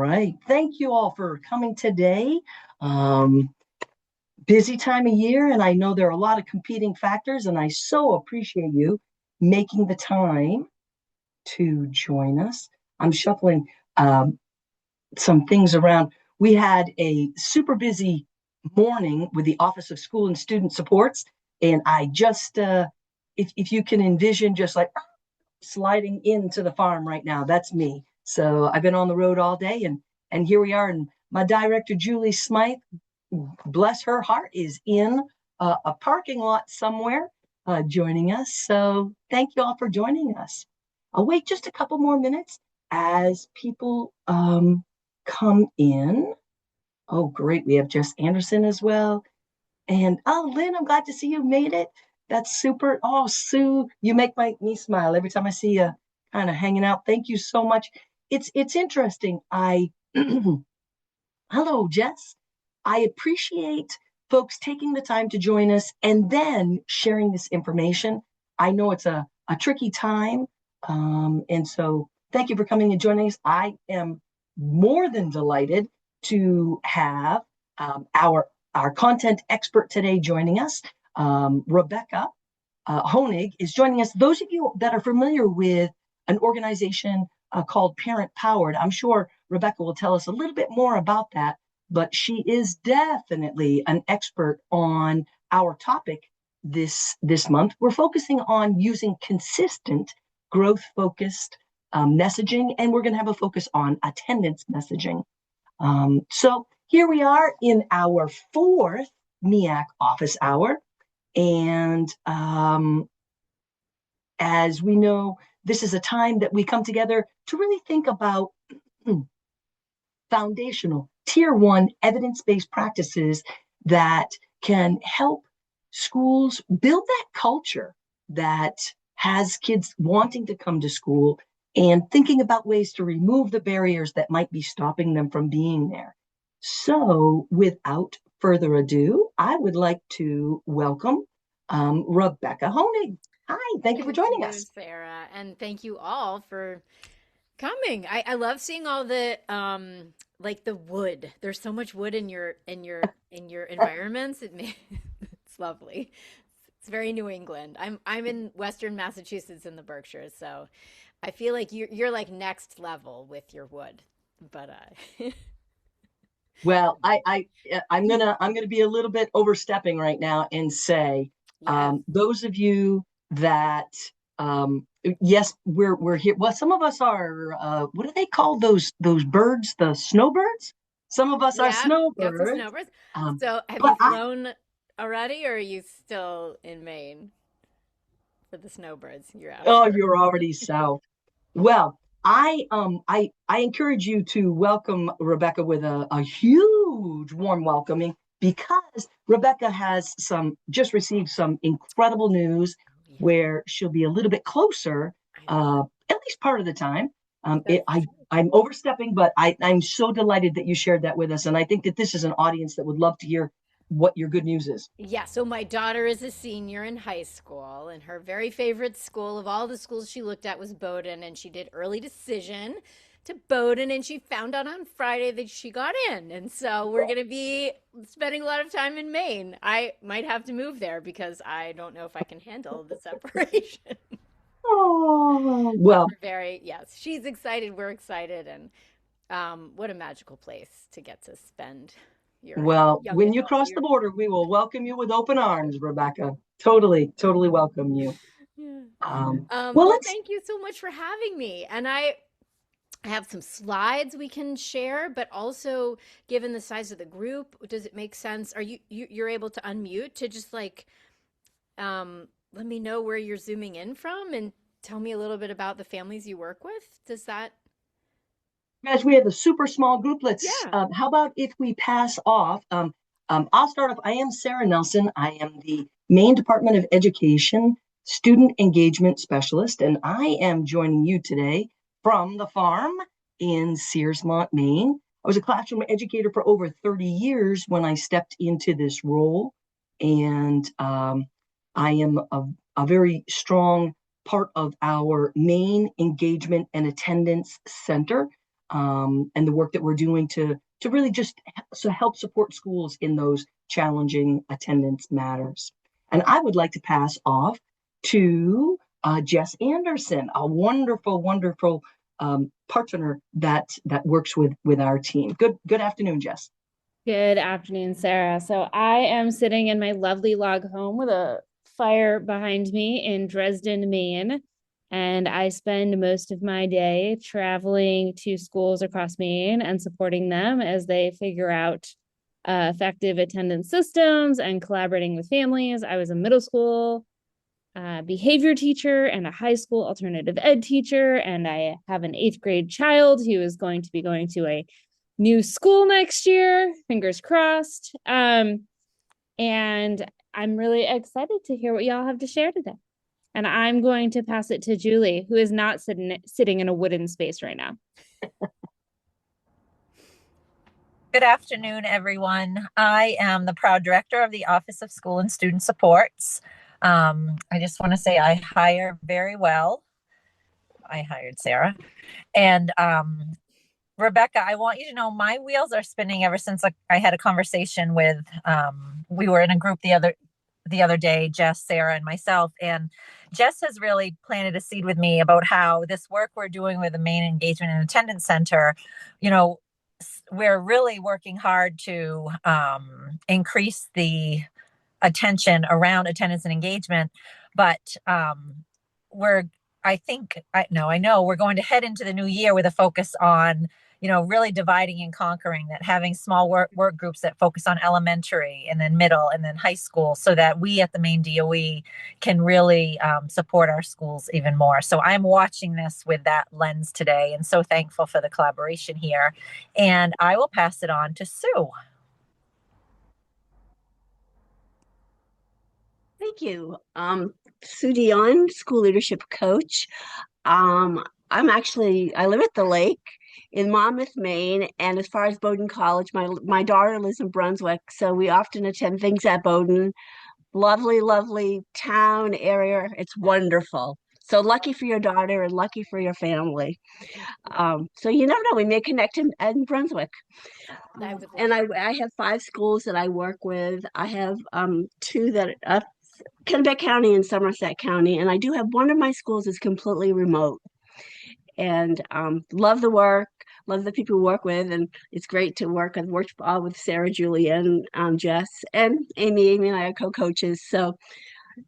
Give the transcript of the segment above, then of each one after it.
right. Thank you all for coming today. Um, Busy time of year, and I know there are a lot of competing factors, and I so appreciate you making the time to join us. I'm shuffling um, some things around. We had a super busy morning with the Office of School and Student Supports, and I just, if you can envision just like sliding into the farm right now. That's me. So I've been on the road all day, and here we are. And my director, Julie Smythe, bless her heart, is in a parking lot somewhere joining us. So thank you all for joining us. I'll wait just a couple more minutes as people come in. Oh, great. We have Jess Anderson as well. And oh, Lynn, I'm glad to see you made it. That's super. Oh, Sue, you make me smile every time I see you kind of hanging out. Thank you so much. It's interesting. I hello, Jess. I appreciate folks taking the time to join us and then sharing this information. I know it's a tricky time. And so thank you for coming and joining us. I am more than delighted to have our content expert today joining us. Rebecca Honig is joining us. Those of you that are familiar with an organization called Parent Powered, I'm sure Rebecca will tell us a little bit more about that, but she is definitely an expert on our topic this month. We're focusing on using consistent growth-focused messaging, and we're going to have a focus on attendance messaging. So here we are in our fourth MEAC Office Hour. And as we know, this is a time that we come together to really think about foundational, tier one, evidence-based practices that can help schools build that culture that has kids wanting to come to school and thinking about ways to remove the barriers that might be stopping them from being there. So without further ado, I would like to welcome Rebecca Honig. Hi, thank you for joining us. Sarah, and thank you all for coming. I love seeing all the like the wood. There's so much wood in your environments. It's lovely. It's very New England. I'm in Western Massachusetts in the Berkshires, so I feel like you're like next level with your wood. But Well, I'm gonna be a little bit overstepping right now and say yes. those of you that yes, we're here. Well, some of us are what do they call those birds? The snowbirds. Some of us are Yeah, got some snowbirds. snowbirds. Um, So, have but you flown already, or are you still in Maine for the snowbirds? You're out. oh, you're already south. Well, I encourage you to welcome Rebecca with a huge warm welcoming because Rebecca has just received some incredible news Yeah, where she'll be a little bit closer, I know. at least part of the time. That's true. I'm overstepping, but I'm so delighted that you shared that with us, and I think that this is an audience that would love to hear what your good news is. Yeah, so my daughter is a senior in high school, and her very favorite school of all the schools she looked at was Bowdoin, and she did early decision to Bowdoin, and she found out on Friday that she got in. And so we're going to be spending a lot of time in Maine. I might have to move there because I don't know if I can handle the separation. Oh, But well, we're very, yes, she's excited, we're excited, and what a magical place to get to spend your Well, young when you adult cross the years. border, we will welcome you with open arms, Rebecca. Totally, totally welcome you. Yeah. Well, Well, let's. thank you so much for having me. And I have some slides we can share, but also given the size of the group, does it make sense? Are you're able to unmute to just like let me know where you're zooming in from and tell me a little bit about the families you work with? Does that? As we have a super small group, let's. Yeah. How about if we pass off? I'll start off. I am Sarah Nelson. I am the Maine Department of Education Student Engagement Specialist, and I am joining you today from the farm in Searsmont, Maine. I was a classroom educator for over 30 years when I stepped into this role, and I am a very strong part of our Maine Engagement and Attendance Center. and the work that we're doing to really just so help support schools in those challenging attendance matters. And I would like to pass off to Jess Anderson, a wonderful, wonderful partner that works with our team. Good afternoon, Jess. Good afternoon, Sarah. So I am sitting in my lovely log home with a fire behind me in Dresden, Maine. And I spend most of my day traveling to schools across Maine and supporting them as they figure out effective attendance systems and collaborating with families. I was a middle school behavior teacher and a high school alternative ed teacher, and I have an 8th grade child who is going to be going to a new school next year, fingers crossed. And I'm really excited to hear what y'all have to share today. And I'm going to pass it to Julie, who is not sitting in a wooden space right now. Good afternoon, everyone. I am the proud director of the Office of School and Student Supports. I just want to say I hire very well. I hired Sarah. And Rebecca, I want you to know my wheels are spinning ever since I had a conversation with, we were in a group the other day, Jess, Sarah, and myself. And Jess has really planted a seed with me about how this work we're doing with the Maine Engagement and Attendance Center, we're really working hard to increase the attention around attendance and engagement, but I know we're going to head into the new year with a focus on, really dividing and conquering, that having small work groups that focus on elementary and then middle and then high school, so that we at the Maine DOE can really support our schools even more. So I'm watching this with that lens today, and so thankful for the collaboration here. And I will pass it on to Sue. Thank you. Sue Dion, school leadership coach. I live at the lake in Monmouth, Maine, and as far as Bowdoin College, my daughter lives in Brunswick, so we often attend things at Bowdoin. Lovely, lovely town area. It's wonderful. So lucky for your daughter and lucky for your family. So you never know, we may connect in Brunswick. And I have 5 schools that I work with. I have 2 that Kennebec County and Somerset County, and I do have one of my schools is completely remote. And love the work, love the people we work with, and it's great to work. I've worked with Sarah, Julie, and Jess, and Amy. Amy and I are co-coaches, so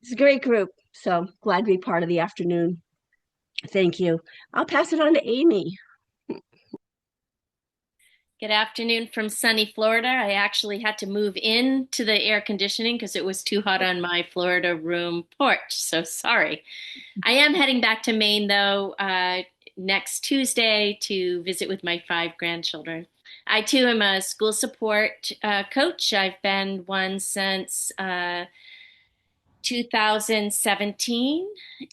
it's a great group. So glad to be part of the afternoon. Thank you. I'll pass it on to Amy. Good afternoon from sunny Florida. I actually had to move in to the air conditioning because it was too hot on my Florida room porch. So sorry. I am heading back to Maine, though, next Tuesday to visit with my 5 grandchildren. I, too, am a school support coach. I've been one since 2017,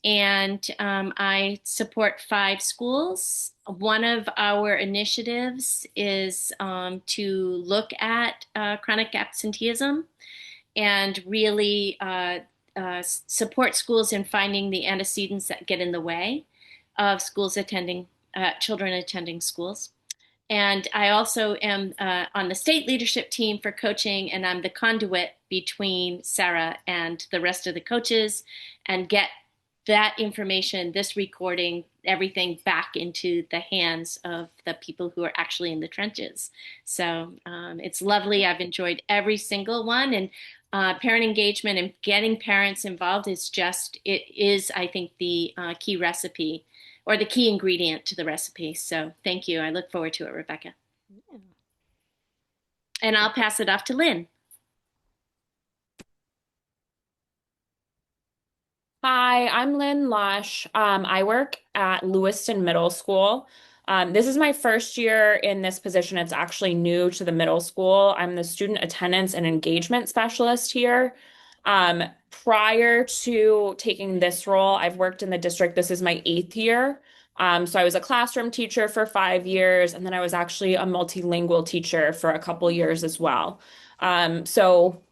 and I support 5 schools. One of our initiatives is to look at chronic absenteeism and really support schools in finding the antecedents that get in the way of children attending schools. And I also am on the state leadership team for coaching, and I'm the conduit between Sarah and the rest of the coaches, and get that information, this recording, everything back into the hands of the people who are actually in the trenches. So it's lovely. I've enjoyed every single one. And parent engagement and getting parents involved is I think, the key recipe, or the key ingredient to the recipe. So thank you. I look forward to it, Rebecca. Yeah. And I'll pass it off to Lynn. Hi, I'm Lynn Lush. I work at Lewiston Middle School. This is my first year in this position. It's actually new to the middle school. I'm the student attendance and engagement specialist here. Prior to taking this role, I've worked in the district. This is my 8th year. So I was a classroom teacher for 5 years, and then I was actually a multilingual teacher for a couple years as well. So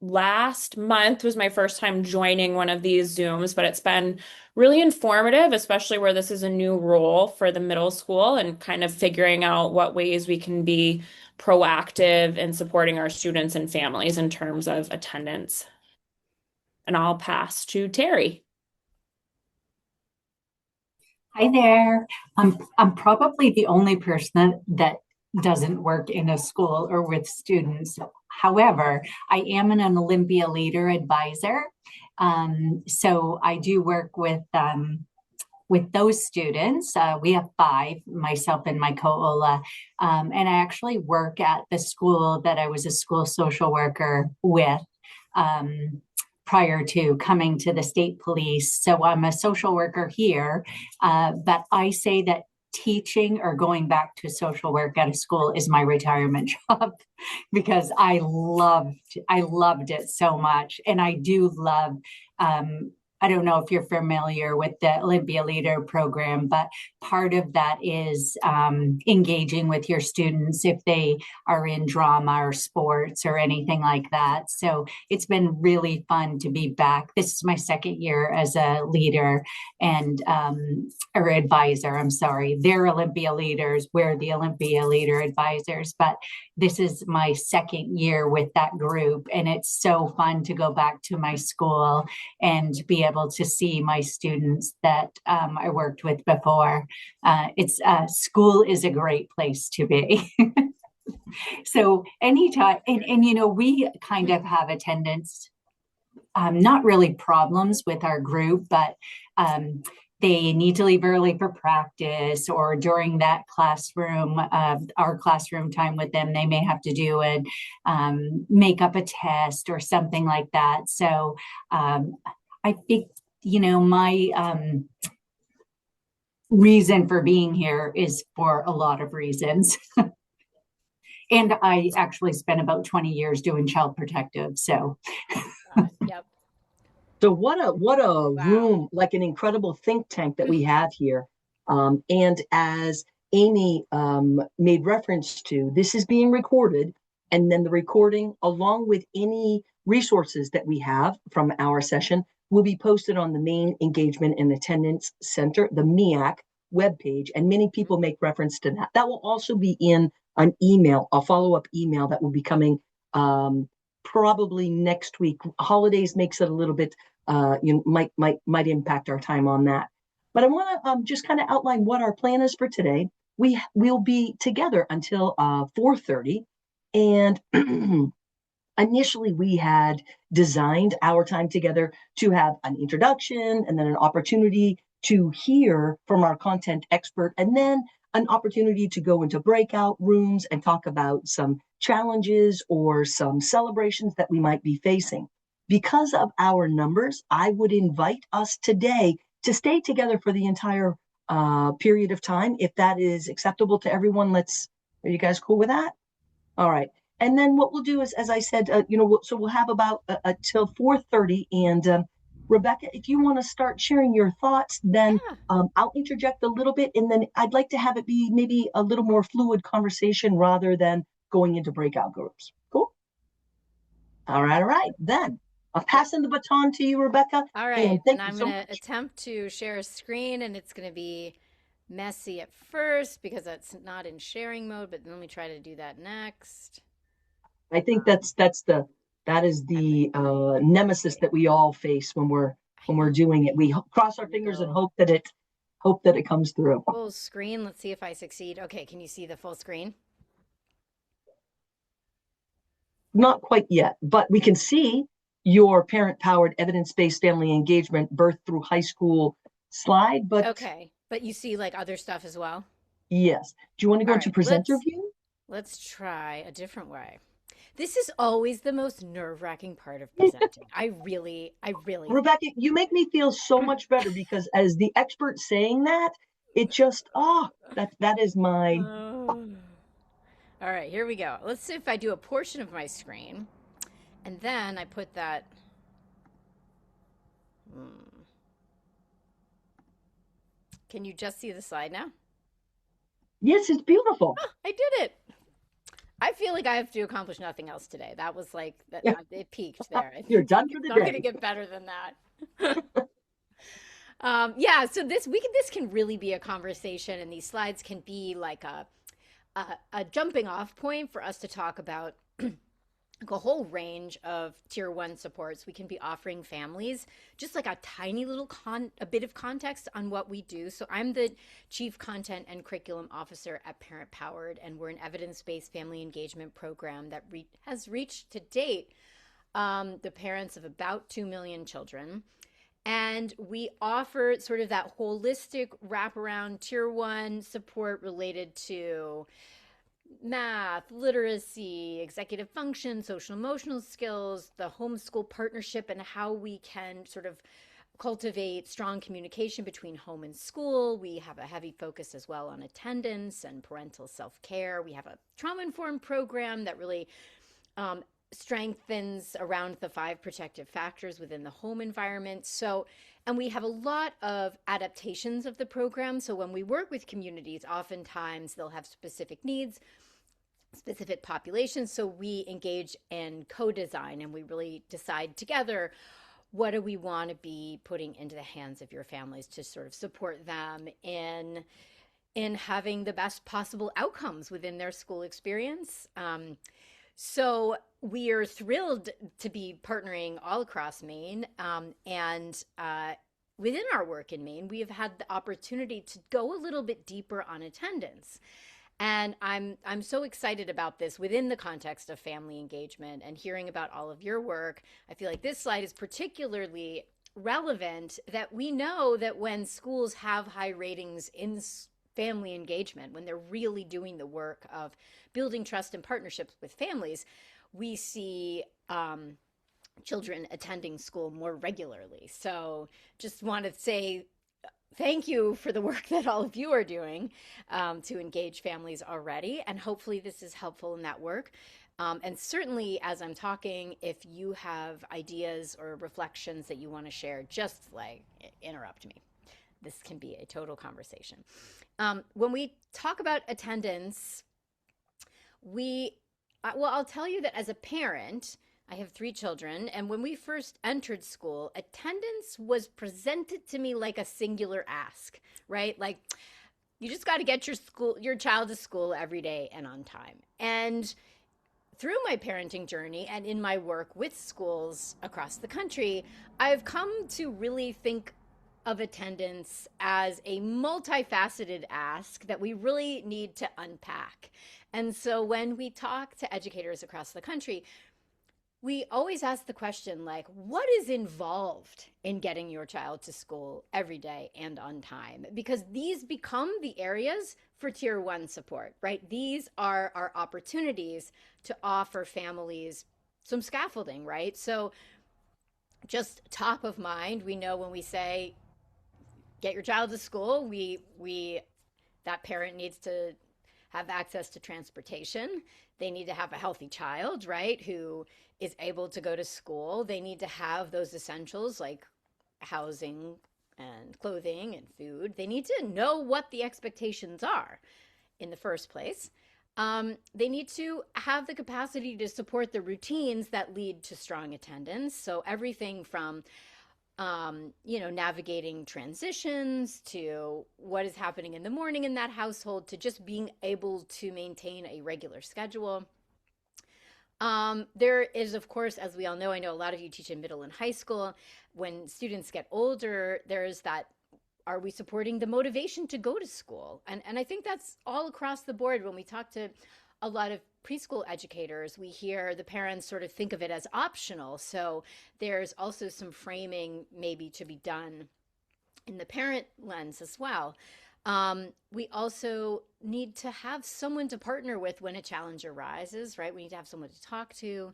last month was my first time joining one of these Zooms, but it's been really informative, especially where this is a new role for the middle school and kind of figuring out what ways we can be proactive in supporting our students and families in terms of attendance. And I'll pass to Terry. Hi there. I'm probably the only person that doesn't work in a school or with students. However, I am an Olympia Leader Advisor. So I do work with those students. We have 5, myself and my co-Ola. And I actually work at the school that I was a school social worker with. Prior to coming to the state police. So I'm a social worker here, but I say that teaching or going back to social work at a school is my retirement job because I loved it so much. And I do love, I don't know if you're familiar with the Olympia Leader program, but part of that is engaging with your students if they are in drama or sports or anything like that. So it's been really fun to be back. This is my second year as a leader and or advisor. I'm sorry. They're Olympia leaders. We're the Olympia Leader advisors, but this is my second year with that group. And it's so fun to go back to my school and be able to see my students that I worked with before. It's school is a great place to be. So anytime, and you know, we kind of have attendance, not really problems with our group, but they need to leave early for practice, or during that classroom, our classroom time with them, they may have to do a make up a test or something like that. So I think, you know, my reason for being here is for a lot of reasons. And I actually spent about 20 years doing child protective. So Yep. So what a room, like an incredible think tank that we have here. And as Amy made reference to, this is being recorded, and then the recording, along with any resources that we have from our session, will be posted on the Maine Engagement and Attendance Center, the MEAC webpage, and many people make reference to that. That will also be in an email, a follow-up email that will be coming probably next week. Holidays makes it a little bit, might impact our time on that. But I want to just kind of outline what our plan is for today. We'll be together until 4:30, and initially we had designed our time together to have an introduction and then an opportunity to hear from our content expert, and then an opportunity to go into breakout rooms and talk about some challenges or some celebrations that we might be facing. Because of our numbers, I would invite us today to stay together for the entire period of time. If that is acceptable to everyone, are you guys cool with that? All right. And then what we'll do is, as I said, so we'll have about till 4:30. And Rebecca, if you want to start sharing your thoughts, then I'll interject a little bit, and then I'd like to have it be maybe a little more fluid conversation rather than going into breakout groups. Cool? All right. Then I'm passing the baton to you, Rebecca. All right. And I'm so going to attempt to share a screen, and it's going to be messy at first because that's not in sharing mode, but let me try to do that next. I think that is the nemesis that we all face when we're doing it. We cross our fingers and hope that it comes through. Full screen. Let's see if I succeed. Okay, can you see the full screen? Not quite yet, but we can see your parent-powered evidence-based family engagement birth through high school slide. But okay, but you see like other stuff as well? Yes. Do you want to go to presenter view? Let's try a different way. This is always the most nerve-wracking part of presenting. I really. Rebecca, you make me feel so much better because as the expert saying that, it just, that is my. All right, here we go. Let's see if I do a portion of my screen, and then I put that. Can you just see the slide now? Yes, it's beautiful. Oh, I did it. I feel feel like I have to accomplish nothing else today. That was like that. Yeah. It peaked there. You're done for It's the not going to day. get better than that. Yeah. So this can really be a conversation, and these slides can be like a jumping off point for us to talk about a whole range of tier one supports we can be offering families, just like a tiny little a bit of context on what we do. So I'm the chief content and curriculum officer at Parent Powered, and we're an evidence-based family engagement program that has reached to date the parents of about 2 million children. And we offer sort of that holistic wraparound tier one support related to math, literacy, executive function, social emotional skills, the homeschool partnership, and how we can sort of cultivate strong communication between home and school. We have a heavy focus as well on attendance and parental self-care. We have a trauma-informed program that really strengthens around the 5 protective factors within the home environment. So, and we have a lot of adaptations of the program. So when we work with communities, oftentimes they'll have specific needs, specific populations. So we engage in co-design, and we really decide together, what do we want to be putting into the hands of your families to sort of support them in having the best possible outcomes within their school experience. So we are thrilled to be partnering all across Maine, and within our work in Maine, we have had the opportunity to go a little bit deeper on attendance. And I'm so excited about this within the context of family engagement and hearing about all of your work. I feel like this slide is particularly relevant, that we know that when schools have high ratings in family engagement, when they're really doing the work of building trust and partnerships with families, we see children attending school more regularly. So just want to say thank you for the work that all of you are doing to engage families already. And hopefully this is helpful in that work. And certainly as I'm talking, if you have ideas or reflections that you want to share, just like interrupt me. This can be a total conversation. When we talk about attendance, I'll tell you that as a parent, I have 3 children, and when we first entered school, attendance was presented to me like a singular ask, right? Like, you just got to get your child to school every day and on time. And through my parenting journey and in my work with schools across the country, I've come to really think of attendance as a multifaceted ask that we really need to unpack. And so when we talk to educators across the country, we always ask the question, like, what is involved in getting your child to school every day and on time? Because these become the areas for tier one support, right? These are our opportunities to offer families some scaffolding, right? So just top of mind, we know when we say, get your child to school, that parent needs to have access to transportation. They need to have a healthy child, right, who is able to go to school. They need to have those essentials like housing and clothing and food. They need to know what the expectations are in the first place. They need to have the capacity to support the routines that lead to strong attendance. So everything from navigating transitions to what is happening in the morning in that household to just being able to maintain a regular schedule. There is, of course, as we all know, I know a lot of you teach in middle and high school. When students get older, there's that, are we supporting the motivation to go to school? And I think that's all across the board. When we talk to a lot of preschool educators, we hear the parents sort of think of it as optional. So there's also some framing maybe to be done in the parent lens as well. We also need to have someone to partner with when a challenge arises, right? We need to have someone to talk to,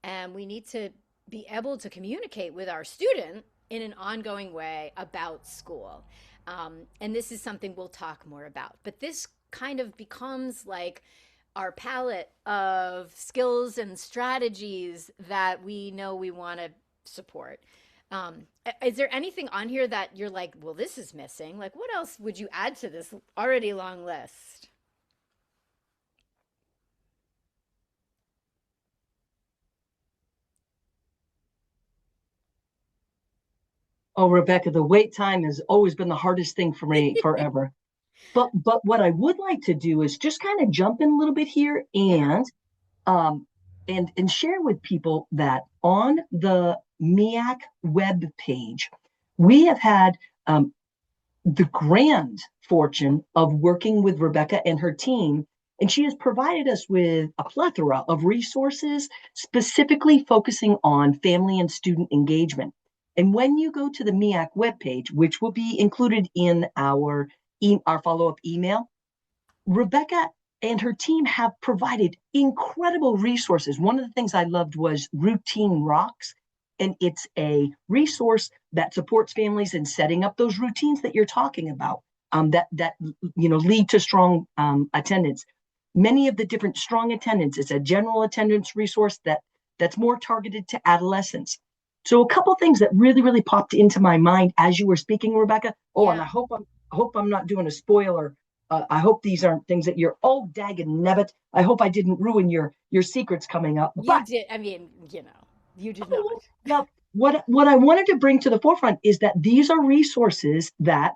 and we need to be able to communicate with our student in an ongoing way about school. And this is something we'll talk more about. But this kind of becomes like our palette of skills and strategies that we know we want to support. Is there anything on here that you're like, well, this is missing? Like, what else would you add to this already long list? Oh, Rebecca, the wait time has always been the hardest thing for me forever. But what I would like to do is just kind of jump in a little bit here um and share with people that on the MEAC web page, we have had the grand fortune of working with Rebecca and her team. And she has provided us with a plethora of resources, specifically focusing on family and student engagement. And when you go to the MEAC webpage, which will be included in our follow-up email, Rebecca and her team have provided incredible resources. One of the things I loved was Routine Rocks, and it's a resource that supports families in setting up those routines that you're talking about, that lead to strong attendance. Many of the different strong attendance, it's a general attendance resource that's more targeted to adolescents. So a couple things that really, really popped into my mind as you were speaking, Rebecca. Oh, and I hope I'm not doing a spoiler. I hope these aren't things that you're, oh, daggin' nebbit. I hope I didn't ruin your secrets coming up. You did. I mean, you did not. Now, what I wanted to bring to the forefront is that these are resources that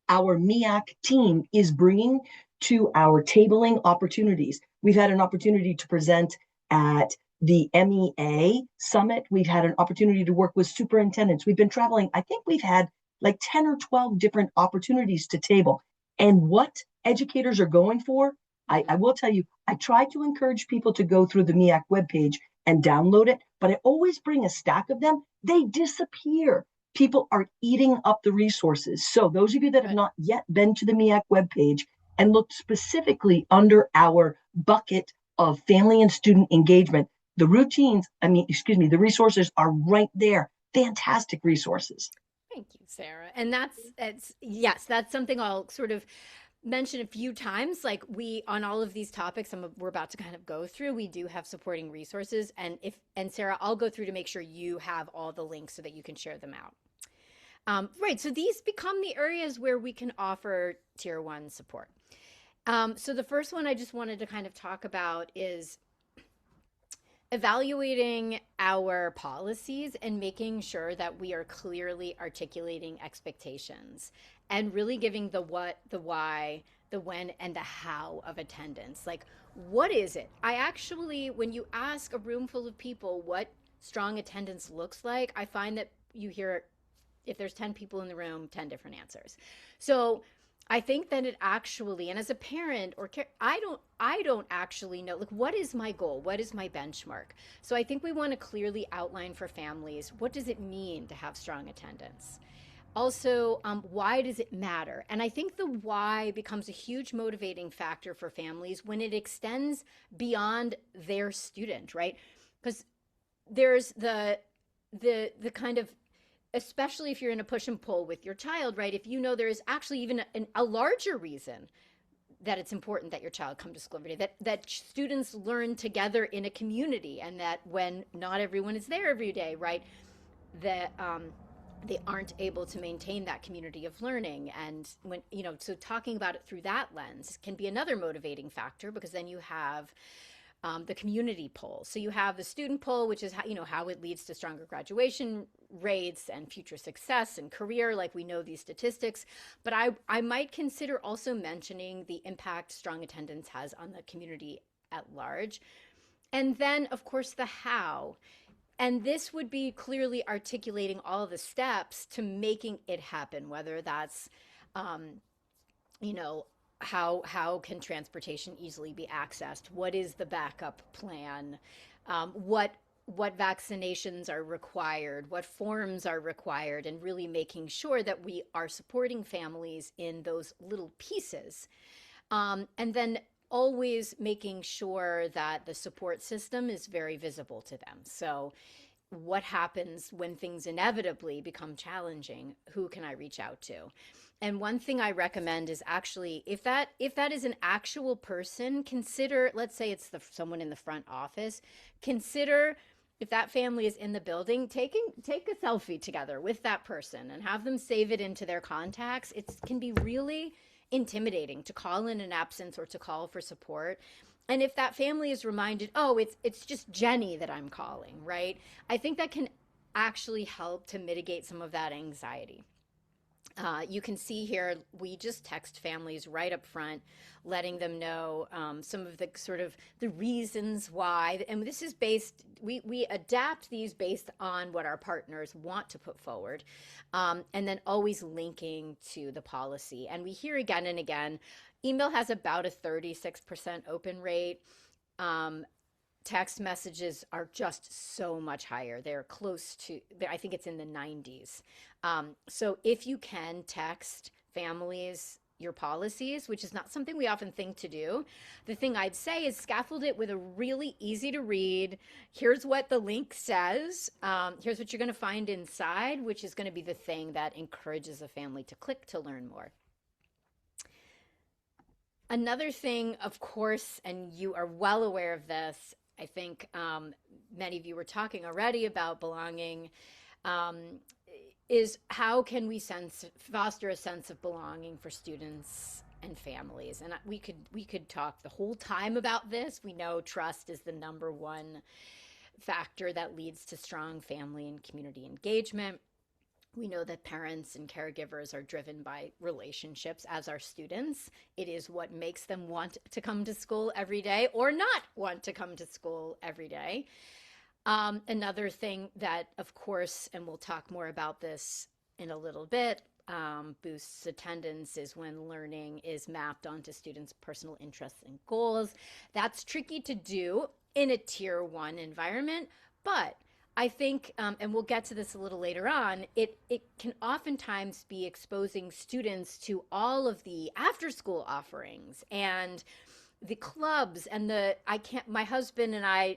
our MEAC team is bringing to our tabling opportunities. We've had an opportunity to present at the MEA Summit. We've had an opportunity to work with superintendents. We've been traveling. I think we've had like 10 or 12 different opportunities to table. And what educators are going for, I will tell you, I try to encourage people to go through the MEAC webpage and download it, but I always bring a stack of them. They disappear. People are eating up the resources. So those of you that have not yet been to the MEAC webpage and looked specifically under our bucket of family and student engagement, the the resources are right there. Fantastic resources. Thank you, Sarah. And that's something I'll sort of mention a few times. Like on all of these topics we're about to kind of go through, we do have supporting resources. And Sarah, I'll go through to make sure you have all the links so that you can share them out. Right. So these become the areas where we can offer tier 1 support. So the first one I just wanted to kind of talk about is evaluating our policies and making sure that we are clearly articulating expectations and really giving the what, the why, the when, and the how of attendance. Like, what is it? When you ask a room full of people what strong attendance looks like, I find that you hear, if there's 10 people in the room, 10 different answers. So I think that it actually, and as a parent I don't actually know, like, what is my goal? What is my benchmark? So I think we want to clearly outline for families, what does it mean to have strong attendance? Also, why does it matter? And I think the why becomes a huge motivating factor for families when it extends beyond their student, right? Because there's the kind of, especially if you're in a push and pull with your child, right? If you know there is actually even a larger reason that it's important that your child come to school every day, that students learn together in a community, and that when not everyone is there every day, right, that they aren't able to maintain that community of learning. And when, so talking about it through that lens can be another motivating factor, because then you have the community pull. So you have the student pull, which is how it leads to stronger graduation rates and future success and career, like we know these statistics. But I might consider also mentioning the impact strong attendance has on the community at large. And then, of course, the how. And this would be clearly articulating all the steps to making it happen, whether that's, how can transportation easily be accessed? What is the backup plan? What vaccinations are required? What forms are required? And really making sure that we are supporting families in those little pieces. And then always making sure that the support system is very visible to them. So what happens when things inevitably become challenging? Who can I reach out to? And one thing I recommend is actually, if that is an actual person, consider, let's say it's someone in the front office, consider, if that family is in the building, take a selfie together with that person and have them save it into their contacts. It can be really intimidating to call in an absence or to call for support. And if that family is reminded, oh, it's just Jenny that I'm calling, right? I think that can actually help to mitigate some of that anxiety. You can see here, we just text families right up front, letting them know some of the sort of the reasons why. And this is based, we adapt these based on what our partners want to put forward. And then always linking to the policy. And we hear again and again, email has about a 36% open rate. Text messages are just so much higher. They're close to, I think it's in the 90s. So if you can text families your policies, which is not something we often think to do, the thing I'd say is scaffold it with a really easy to read. Here's what the link says. Here's what you're going to find inside, which is going to be the thing that encourages a family to click to learn more. Another thing, of course, and you are well aware of this, I think many of you were talking already about belonging, is how can we foster a sense of belonging for students and families? And we could talk the whole time about this. We know trust is the number one factor that leads to strong family and community engagement. We know that parents and caregivers are driven by relationships as are students. It is what makes them want to come to school every day or not want to come to school every day. Another thing that, of course, and we'll talk more about this in a little bit, boosts attendance is when learning is mapped onto students' personal interests and goals. That's tricky to do in a tier 1 environment, but I think, and we'll get to this a little later on, it can oftentimes be exposing students to all of the after school offerings and the clubs and my husband and I,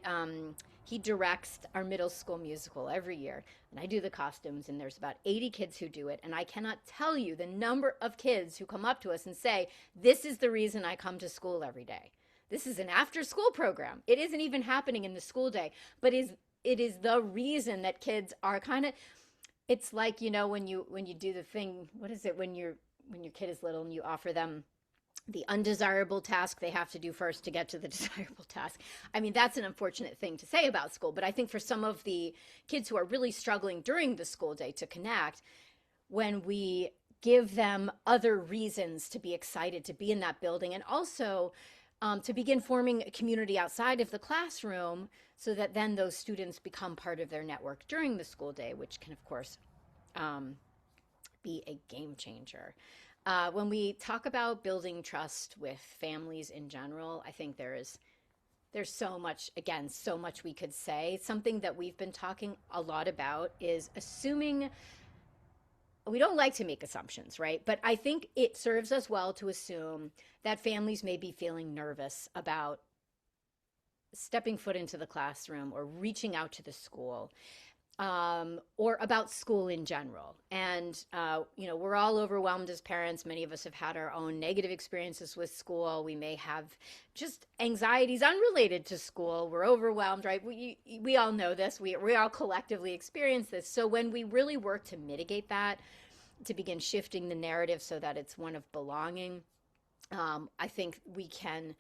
he directs our middle school musical every year, and I do the costumes, and there's about 80 kids who do it, and I cannot tell you the number of kids who come up to us and say, this is the reason I come to school every day. This is an after school program. It isn't even happening in the school day, but it is the reason that kids are kind of, it's like, when you do the thing, what is it, when your kid is little and you offer them the undesirable task they have to do first to get to the desirable task. I mean, that's an unfortunate thing to say about school, but I think for some of the kids who are really struggling during the school day to connect, when we give them other reasons to be excited to be in that building, and also to begin forming a community outside of the classroom, so that then those students become part of their network during the school day, which can, of course, be a game changer. When we talk about building trust with families in general, I think there's so much we could say. Something that we've been talking a lot about is assuming. We don't like to make assumptions, right? But I think it serves us well to assume that families may be feeling nervous about stepping foot into the classroom or reaching out to the school, or about school in general. And, we're all overwhelmed as parents. Many of us have had our own negative experiences with school. We may have just anxieties unrelated to school. We're overwhelmed, right? We all know this. We all collectively experience this. So when we really work to mitigate that, to begin shifting the narrative so that it's one of belonging, I think we can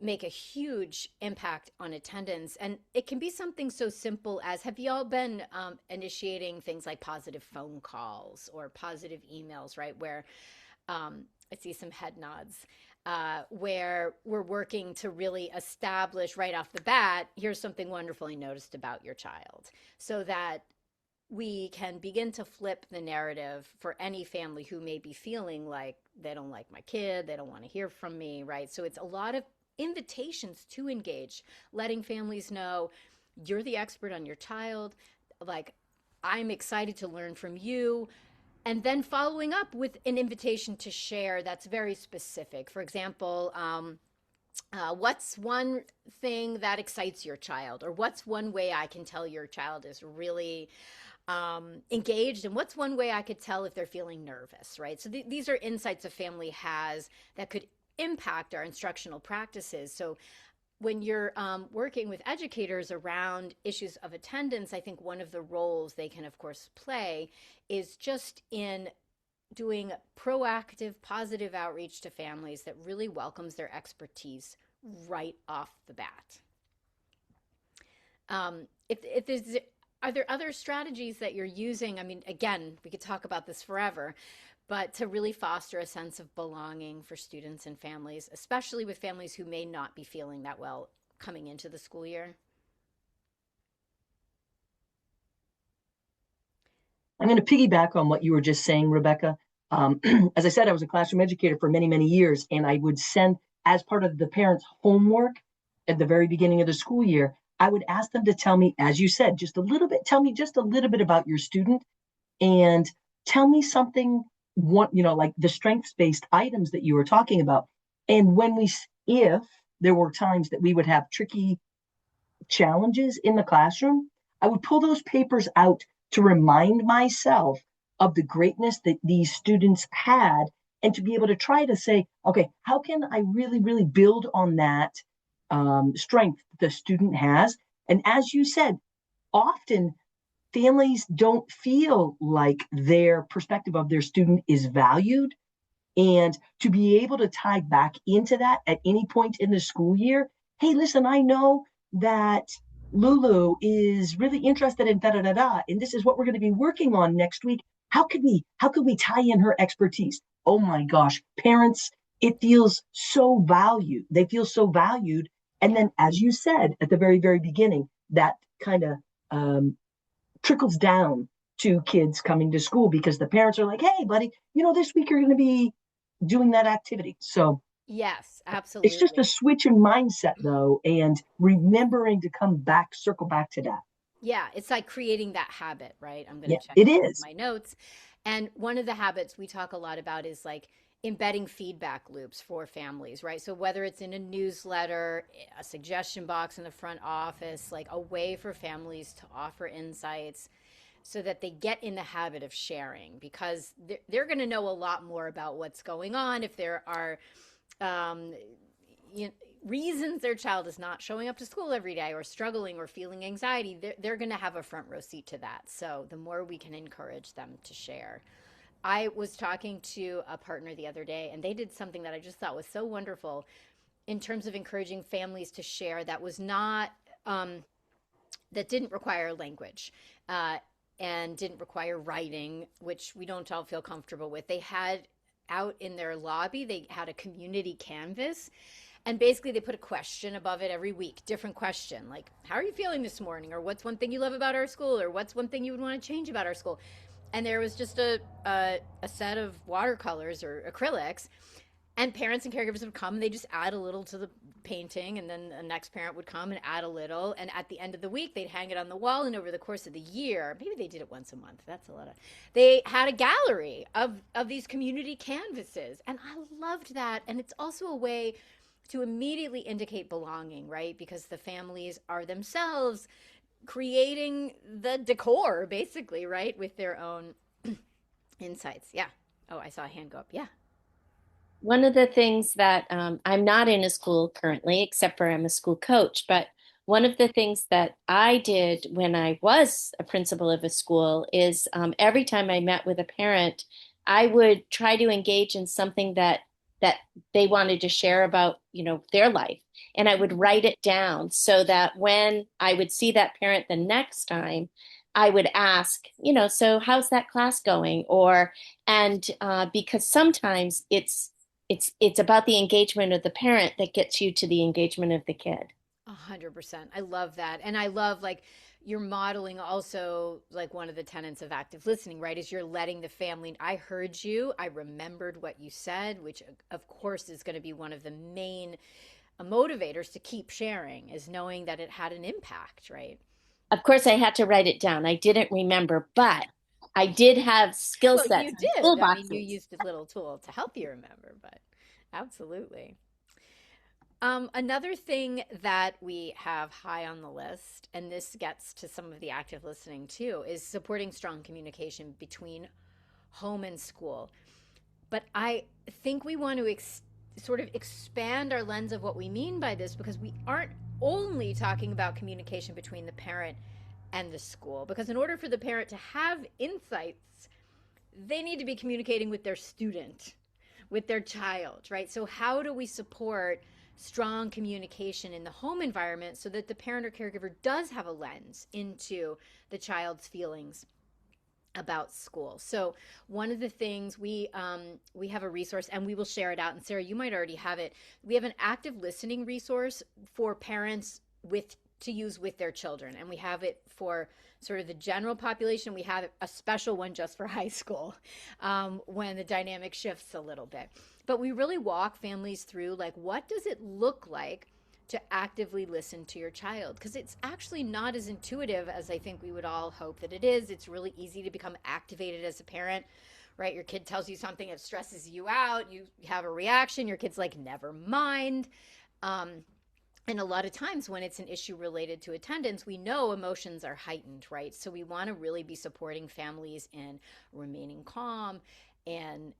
make a huge impact on attendance. And it can be something so simple as, have you all been initiating things like positive phone calls or positive emails, right? Where I see some head nods, where we're working to really establish right off the bat, here's something wonderful I noticed about your child, so that we can begin to flip the narrative for any family who may be feeling like they don't like my kid, they don't want to hear from me, right? So it's a lot of invitations to engage, letting families know you're the expert on your child, like, I'm excited to learn from you, and then following up with an invitation to share that's very specific. For example, what's one thing that excites your child, or what's one way I can tell your child is really engaged, and what's one way I could tell if they're feeling nervous, right? So these are insights a family has that could impact our instructional practices. So when you're working with educators around issues of attendance, I think one of the roles they can, of course, play is just in doing proactive, positive outreach to families that really welcomes their expertise right off the bat. If there's Are there other strategies that you're using? I mean, again, we could talk about this forever, but to really foster a sense of belonging for students and families, especially with families who may not be feeling that well coming into the school year? I'm going to piggyback on what you were just saying, Rebecca. Um, as I said, I was a classroom educator for many, many years, and I would send, as part of the parents' homework at the very beginning of the school year, I would ask them to tell me, as you said, just a little bit, tell me just a little bit about your student and tell me something, like the strengths-based items that you were talking about. And if there were times that we would have tricky challenges in the classroom, I would pull those papers out to remind myself of the greatness that these students had and to be able to try to say, okay, how can I really, really build on that strength the student has? And as you said, often families don't feel like their perspective of their student is valued. And to be able to tie back into that at any point in the school year, hey, listen, I know that Lulu is really interested in da da da da, and this is what we're going to be working on next week. How could we tie in her expertise? Oh my gosh, parents, it feels so valued. They feel so valued. And then, as you said at the very, very beginning, that kind of trickles down to kids coming to school because the parents are like, hey, buddy, this week you're going to be doing that activity. So Yes, it's just a absolutely. switch in mindset, though, and remembering to circle back to that. Yeah, it's like creating that habit, right? I'm going Yeah, to check it in with is. my notes. And one of the habits we talk a lot about is like embedding feedback loops for families, right? So whether it's in a newsletter, a suggestion box in the front office, like a way for families to offer insights so that they get in the habit of sharing because they're going to know a lot more about what's going on if there are um, reasons their child is not showing up to school every day or struggling or feeling anxiety, they're going to have a front row seat to that. So the more we can encourage them to share. I was talking to a partner the other day, and they did something that I just thought was so wonderful in terms of encouraging families to share that was not, that didn't require language. And didn't require writing, which we don't all feel comfortable with. They had out in their lobby, they had a community canvas. And basically, they put a question above it every week, different question, like, how are you feeling this morning? Or what's one thing you love about our school? Or what's one thing you would want to change about our school? And there was just a set of watercolors or acrylics, and parents and caregivers would come and they just add a little to the painting, and then the next parent would come and add a little, and at the end of the week they'd hang it on the wall, and over the course of the year, maybe they did it once a month, that's a lot of, they had a gallery of these community canvases, and I loved that. And it's also a way to immediately indicate belonging, right? Because the families are themselves creating the decor basically, right, with their own insights. Yeah. Oh, I saw a hand go up. Yeah. One of the things that I'm not in a school currently, except for I'm a school coach, but one of the things that I did when I was a principal of a school is every time I met with a parent, I would try to engage in something that they wanted to share about, their life. And I would write it down so that when I would see that parent the next time, I would ask, so how's that class going? And because sometimes it's about the engagement of the parent that gets you to the engagement of the kid. 100%. I love that. And I love like you're modeling also like one of the tenets of active listening, right? Is you're letting the family, I heard you, I remembered what you said, which of course is going to be one of the main motivators to keep sharing is knowing that it had an impact, right? Of course, I had to write it down. I didn't remember, but I did have skill Well, sets you and did. I mean, you toolboxes. used a little tool to help you remember, but absolutely. Another thing that we have high on the list, and this gets to some of the active listening too, is supporting strong communication between home and school. But I think we want to sort of expand our lens of what we mean by this because we aren't only talking about communication between the parent and the school. Because in order for the parent to have insights, they need to be communicating with their student, with their child, right? So, how do we support strong communication in the home environment so that the parent or caregiver does have a lens into the child's feelings about school. So one of the things we have a resource, and we will share it out. And Sarah, you might already have it. We have an active listening resource for parents with to use with their children, and we have it for sort of the general population. We have a special one just for high school when the dynamic shifts a little bit. But we really walk families through, like, what does it look like to actively listen to your child, because it's actually not as intuitive as I think we would all hope that it is. It's really easy to become activated as a parent, right? Your kid tells you something that stresses you out, you have a reaction, your kid's like, never mind. And a lot of times when it's an issue related to attendance, we know emotions are heightened, right? So we want to really be supporting families in remaining calm and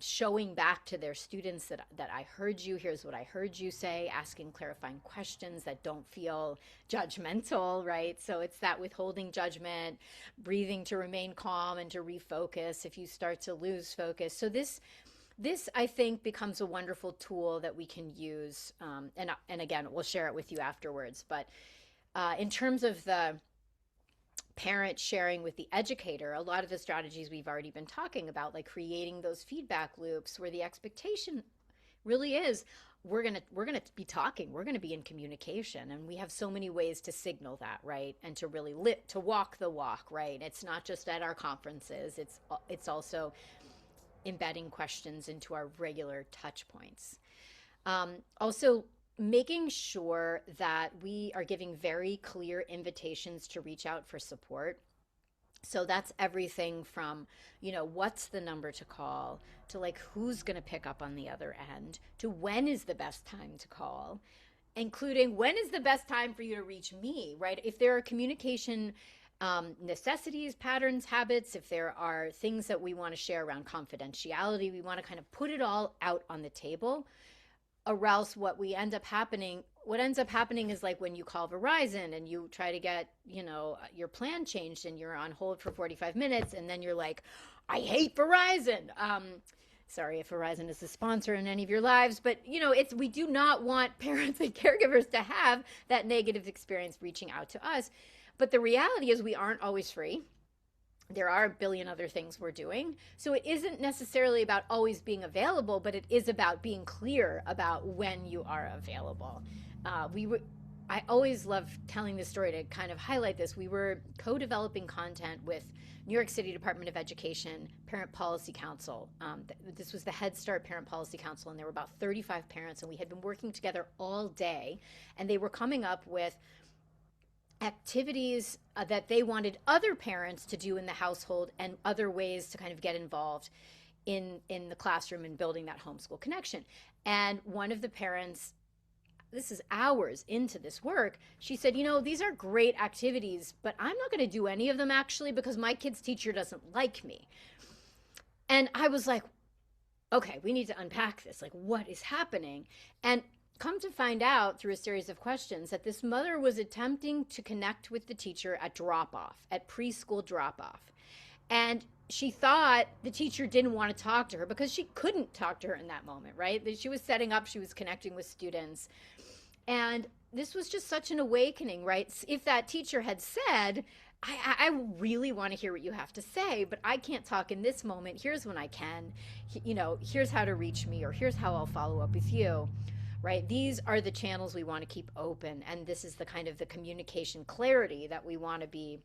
showing back to their students that I heard you, here's what I heard you say, asking clarifying questions that don't feel judgmental, right? So it's that withholding judgment, breathing to remain calm and to refocus if you start to lose focus. So this I think becomes a wonderful tool that we can use, and again, we'll share it with you afterwards. But in terms of the parent sharing with the educator, a lot of the strategies we've already been talking about, like creating those feedback loops where the expectation really is we're gonna be talking, we're gonna be in communication, and we have so many ways to signal that, right? And to really to walk the walk, right? It's not just at our conferences; it's also embedding questions into our regular touch points. Also, making sure that we are giving very clear invitations to reach out for support. So that's everything from, what's the number to call, to like who's going to pick up on the other end, to when is the best time to call, including when is the best time for you to reach me, right? If there are communication necessities, patterns, habits, if there are things that we want to share around confidentiality, we want to kind of put it all out on the table, or else what ends up happening is like when you call Verizon and you try to get, your plan changed and you're on hold for 45 minutes and then you're like, I hate Verizon. Sorry if Verizon is a sponsor in any of your lives, but we do not want parents and caregivers to have that negative experience reaching out to us. But the reality is we aren't always free. There are a billion other things we're doing. So it isn't necessarily about always being available, but it is about being clear about when you are available. I always love telling this story to kind of highlight this. We were co-developing content with New York City Department of Education Parent Policy Council. This was the Head Start Parent Policy Council, and there were about 35 parents, and we had been working together all day, and they were coming up with activities that they wanted other parents to do in the household and other ways to kind of get involved in the classroom and building that homeschool connection. And one of the parents, this is hours into this work, she said, these are great activities, but I'm not going to do any of them actually because my kid's teacher doesn't like me. And I was like, okay, we need to unpack this. Like, what is happening? And come to find out through a series of questions that this mother was attempting to connect with the teacher at drop-off, at preschool drop-off. And she thought the teacher didn't want to talk to her because she couldn't talk to her in that moment, right? That she was setting up, she was connecting with students. And this was just such an awakening, right? If that teacher had said, I really want to hear what you have to say, but I can't talk in this moment. Here's when I can, here's how to reach me, or here's how I'll follow up with you. Right? These are the channels we want to keep open. And this is the kind of the communication clarity that we want to be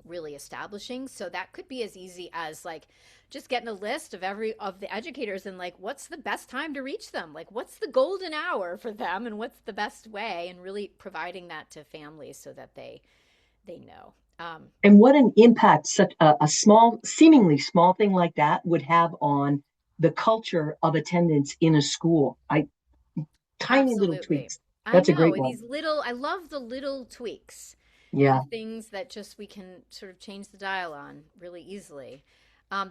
really establishing. So that could be as easy as like just getting a list of the educators and like, what's the best time to reach them? Like, what's the golden hour for them and what's the best way, and really providing that to families so that they know. And what an impact such a small, seemingly small thing like that would have on the culture of attendance in a school. Tiny little tweaks. That's a great one. I love the little tweaks. Yeah. The things that just we can sort of change the dial on really easily.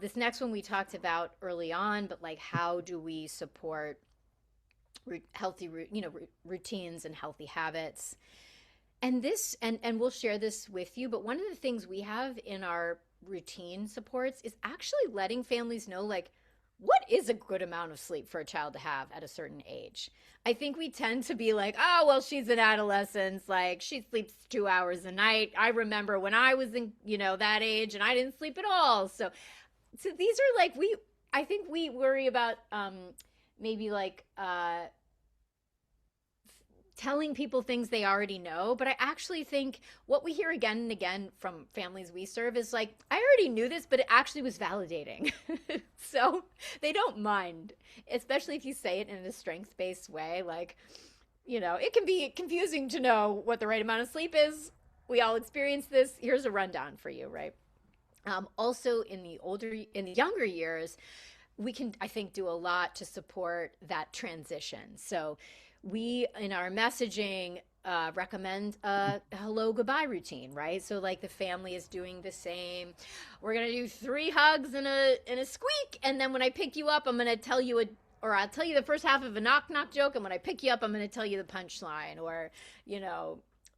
This next one we talked about early on, but like, how do we support healthy, routines and healthy habits? And this, and we'll share this with you, but one of the things we have in our routine supports is actually letting families know, like, what is a good amount of sleep for a child to have at a certain age? I think we tend to be like, oh, well, she's in adolescence. Like, she sleeps 2 hours a night. I remember when I was in, that age and I didn't sleep at all. So these are like, I think we worry about maybe like telling people things they already know. But I actually think what we hear again and again from families we serve is like, I already knew this, but it actually was validating. So they don't mind, especially if you say it in a strengths based way. Like, it can be confusing to know what the right amount of sleep is. We all experience this. Here's a rundown for you, right? Also, in the younger years, we can, I think, do a lot to support that transition. So we, in our messaging, recommend a hello goodbye routine, right? So like the family is doing the same. We're gonna do 3 hugs and a squeak, and then when I pick you up, I'm gonna tell you I'll tell you the first half of a knock knock joke, and when I pick you up, I'm gonna tell you the punchline, or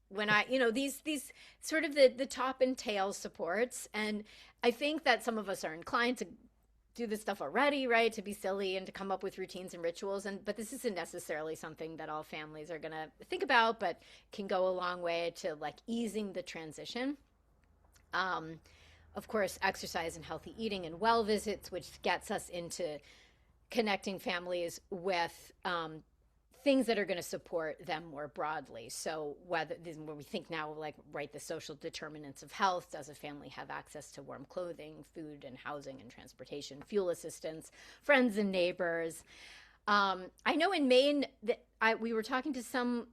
when I, these sort of the top and tail supports. And I think that some of us are inclined to do this stuff already, right? To be silly and to come up with routines and rituals. But this isn't necessarily something that all families are going to think about, but can go a long way to like easing the transition. Of course, exercise and healthy eating and well visits, which gets us into connecting families with things that are going to support them more broadly. So when we think now, like, right, the social determinants of health, does a family have access to warm clothing, food and housing and transportation, fuel assistance, friends and neighbors? I know in Maine that we were talking to some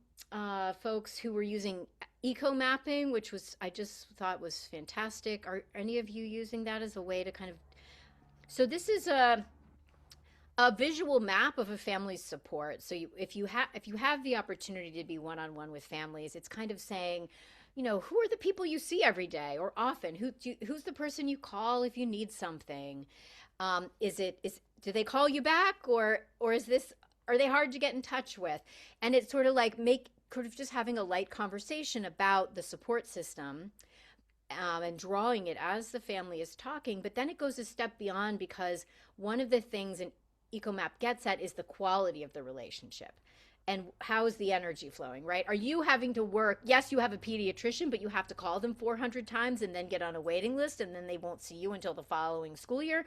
folks who were using eco mapping, which I just thought was fantastic. Are any of you using that as a way to kind of, so this is a visual map of a family's support. So if you have the opportunity to be one-on-one with families, it's kind of saying, who are the people you see every day or often? Who's the person you call if you need something? Do they call you back, or are they hard to get in touch with? And it's sort of like just having a light conversation about the support system. And drawing it as the family is talking, but then it goes a step beyond, because one of the things an EcoMap gets at is the quality of the relationship. And how is the energy flowing, right? Are you having to work? Yes, you have a pediatrician, but you have to call them 400 times and then get on a waiting list, and then they won't see you until the following school year.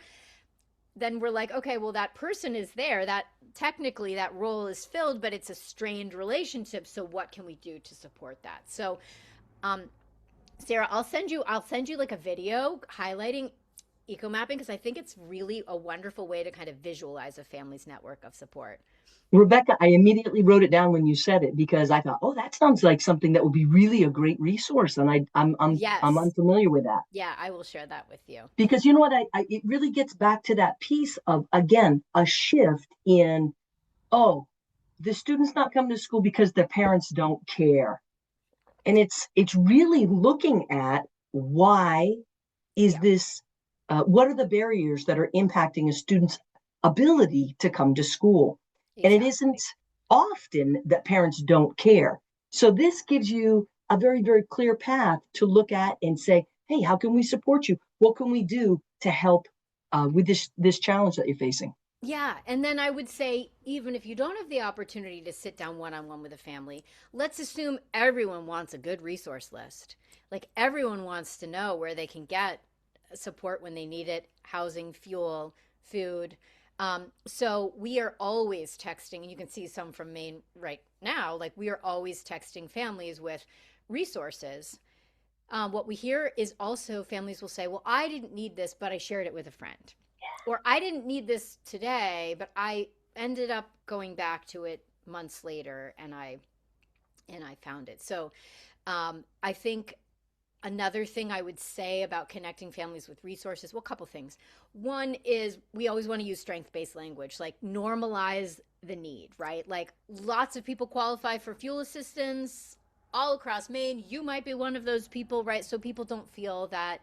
Then we're like, okay, well, that person is there. That technically that role is filled, but it's a strained relationship. So what can we do to support that? So, Sarah, I'll send you like a video highlighting eco mapping, because I think it's really a wonderful way to kind of visualize a family's network of support. Rebecca, I immediately wrote it down when you said it, because I thought, oh, that sounds like something that would be really a great resource, and I'm Yes. unfamiliar with that. Yeah, I will share that with you. Because you know what, it really gets back to that piece of, again, a shift in, oh, the student's not coming to school because their parents don't care. And it's really looking at why is this, what are the barriers that are impacting a student's ability to come to school? Exactly. And it isn't often that parents don't care. So this gives you a very, very clear path to look at and say, hey, how can we support you? What can we do to help with this challenge that you're facing? Yeah, and then I would say, even if you don't have the opportunity to sit down one-on-one with a family, let's assume everyone wants a good resource list. Like, everyone wants to know where they can get support when they need it, housing, fuel, food. So we are always texting, and you can see some from Maine right now, like we are always texting families with resources. What we hear is also families will say, well, I didn't need this, but I shared it with a friend. Or I didn't need this today, but I ended up going back to it months later, and I found it. So I think another thing I would say about connecting families with resources, well, a couple things. One is we always want to use strength-based language, like normalize the need, right? Like, lots of people qualify for fuel assistance all across Maine. You might be one of those people, right? So people don't feel that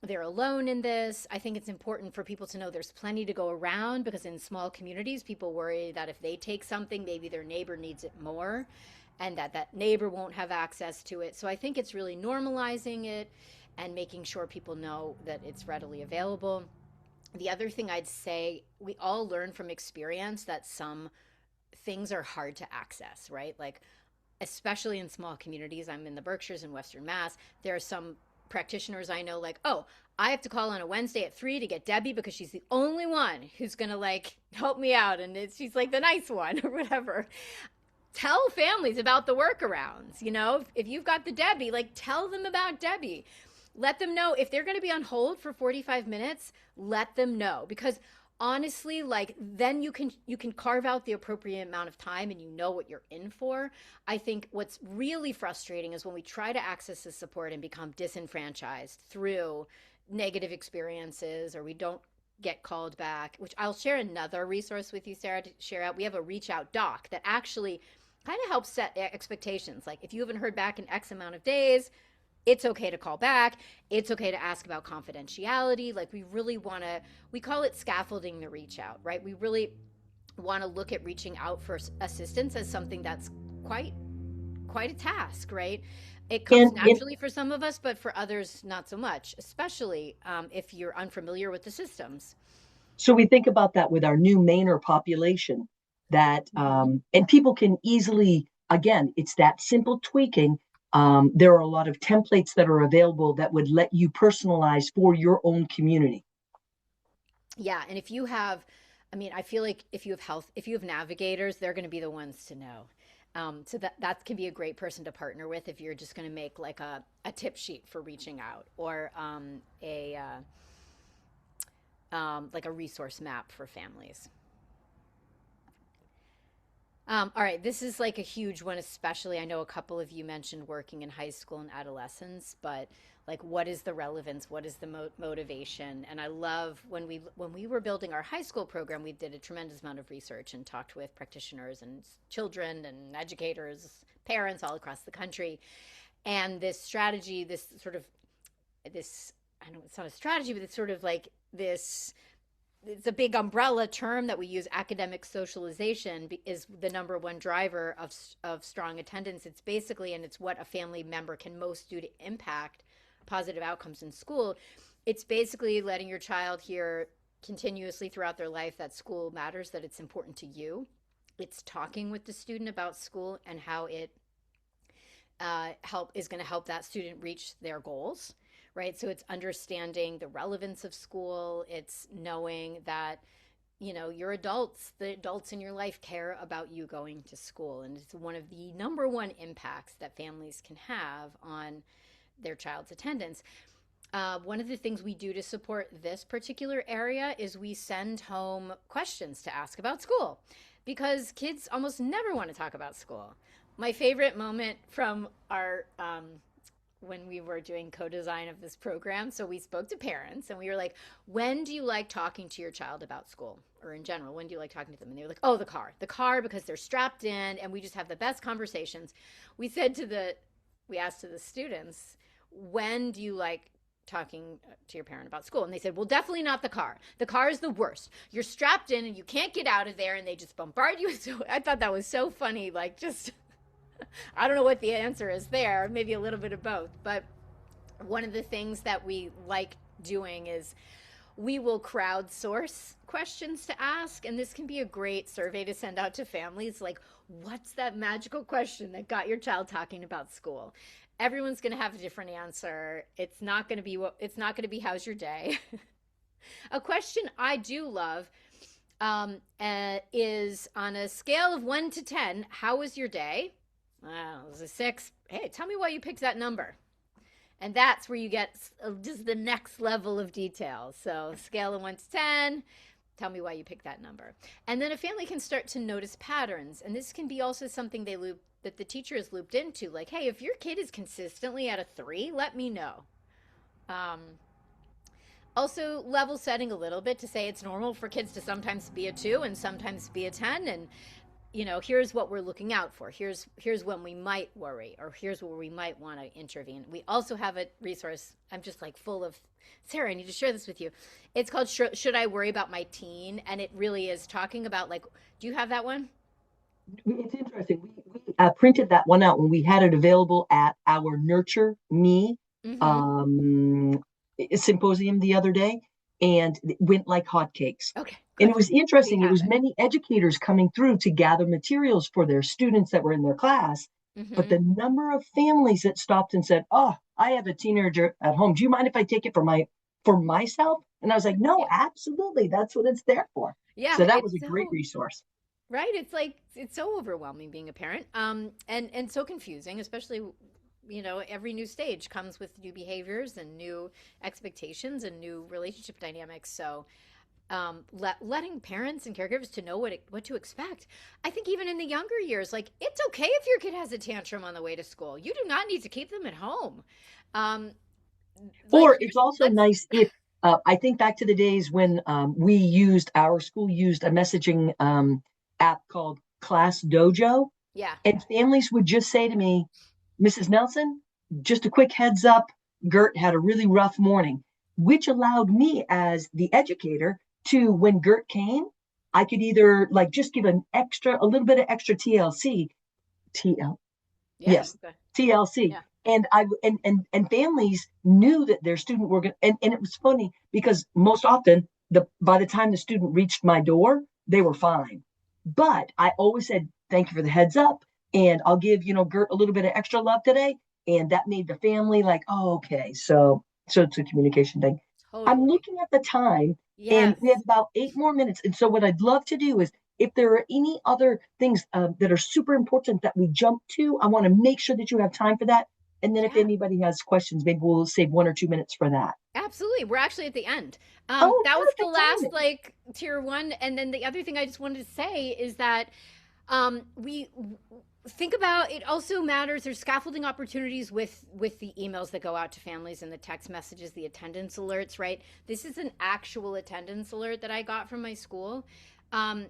they're alone in this. I think it's important for people to know there's plenty to go around, because in small communities, people worry that if they take something, maybe their neighbor needs it more, and that neighbor won't have access to it. So I think it's really normalizing it and making sure people know that it's readily available. The other thing I'd say, we all learn from experience that some things are hard to access, right? Like, especially in small communities. I'm in the Berkshires in Western Mass. There are some practitioners I know, like, oh, I have to call on a Wednesday at 3 to get Debbie because she's the only one who's going to like help me out. And she's like the nice one or whatever. Tell families about the workarounds. You know, if you've got the Debbie, like tell them about Debbie. Let them know if they're going to be on hold for 45 minutes, let them know, because honestly, like then you can carve out the appropriate amount of time and you know what you're in for. I think what's really frustrating is when we try to access the support and become disenfranchised through negative experiences, or we don't get called back, which I'll share another resource with you, Sarah, to share out. We have a reach out doc that actually kind of helps set expectations. Like if you haven't heard back in X amount of days, it's okay to call back. It's okay to ask about confidentiality. Like we really want to, we call it scaffolding the reach out, right? We really want to look at reaching out for assistance as something that's quite a task, right? It comes naturally for some of us, but for others, not so much, especially if you're unfamiliar with the systems. So we think about that with our new Mainer population, that and people can easily, again, it's that simple tweaking. There are a lot of templates that are available that would let you personalize for your own community. Yeah, and if you have, I mean, I feel like if you have navigators, they're going to be the ones to know. So that can be a great person to partner with if you're just going to make like a tip sheet for reaching out, or like a resource map for families. All right, this is like a huge one, especially I know a couple of you mentioned working in high school and adolescence, but like what is the relevance? What is the motivation? And I love when we were building our high school program, we did a tremendous amount of research and talked with practitioners and children and educators, parents all across the country. And this strategy, this I know it's not a strategy, but it's sort of like this, it's a big umbrella term that we use. Academic socialization is the number one driver of strong attendance. It's basically, and it's what a family member can most do to impact positive outcomes in school. It's basically letting your child hear continuously throughout their life that school matters, that it's important to you. It's talking with the student about school and how it is going to help that student reach their goals, right? So it's understanding the relevance of school. It's knowing that, you know, the adults in your life care about you going to school. And it's one of the number one impacts that families can have on their child's attendance. One of the things we do to support this particular area is we send home questions to ask about school, because kids almost never want to talk about school. My favorite moment from our when we were doing co-design of this program, so we spoke to parents and we were like, when do you like talking to your child about school, or in general, when do you like talking to them? And they were like, oh, the car, because they're strapped in and we just have the best conversations. We asked to the students, when do you like talking to your parent about school? And they said, well, definitely not the car. The car is the worst. You're strapped in and you can't get out of there and they just bombard you. So I thought that was so funny. Like, just, I don't know what the answer is there, maybe a little bit of both. But one of the things that we like doing is we will crowdsource questions to ask. And this can be a great survey to send out to families. Like, what's that magical question that got your child talking about school? Everyone's going to have a different answer. It's not going to be how's your day? A question I do love is, on a scale of 1 to 10, how was your day? It was a 6. Hey, tell me why you picked that number. And that's where you get just the next level of detail. So scale of 1 to 10, tell me why you picked that number. And then a family can start to notice patterns. And this can be also something that the teacher is looped into. Like, hey, if your kid is consistently at a 3, let me know. Also level setting a little bit to say it's normal for kids to sometimes be a 2 and sometimes be a 10. And, you know, here's what we're looking out for. Here's when we might worry, or here's where we might want to intervene. We also have a resource. I'm just like full of, Sarah, I need to share this with you. It's called Should I Worry About My Teen? And it really is talking about, like, do you have that one? It's interesting. We printed that one out when we had it available at our Nurture Me symposium the other day. and it went like hotcakes. Okay, And good. it was We interesting. It have was it. many educators coming through to gather materials for their students that were in their class. But Mm-hmm. the number of families that stopped and said, "Oh, I have a teenager at home. Do you mind if I take it for myself?" And I was like, "No, Yeah. absolutely. That's what it's there for." Yeah, So that was it's a great so resource. right. It's like it's so overwhelming being a parent, and so confusing, especially every new stage comes with new behaviors and new expectations and new relationship dynamics. So letting parents and caregivers to know what to expect. I think even in the younger years, like it's okay if your kid has a tantrum on the way to school. You do not need to keep them at home. Um, like Or it's also let's nice if I think back to the days when our school used a messaging app called Class Dojo, yeah, and families would just say to me, "Mrs. Nelson, just a quick heads up, Gert had a really rough morning," which allowed me as the educator to, when Gert came, I could either like just give a little bit of extra TLC, TL, yeah, yes, okay. TLC. Yeah, And and families knew that their student were going and it was funny because most often by the time the student reached my door, they were fine. But I always said, "Thank you for the heads up. And I'll give, Gert a little bit of extra love today." And that made the family like, "Oh, okay." So it's a communication thing. I'm totally. looking at the time and Yes. we have about 8 more minutes. And so what I'd love to do is if there are any other things that are super important that we jump to, I want to make sure that you have time for that. And then if Yeah. anybody has questions, maybe we'll save 1 or 2 minutes for that. Absolutely. We're actually at the end. Oh, That was the perfect last timing. like tier one. And then the other thing I just wanted to say is that we think about it also matters. There's scaffolding opportunities with the emails that go out to families and the text messages, the attendance alerts, right? This is an actual attendance alert that I got from my school. Um,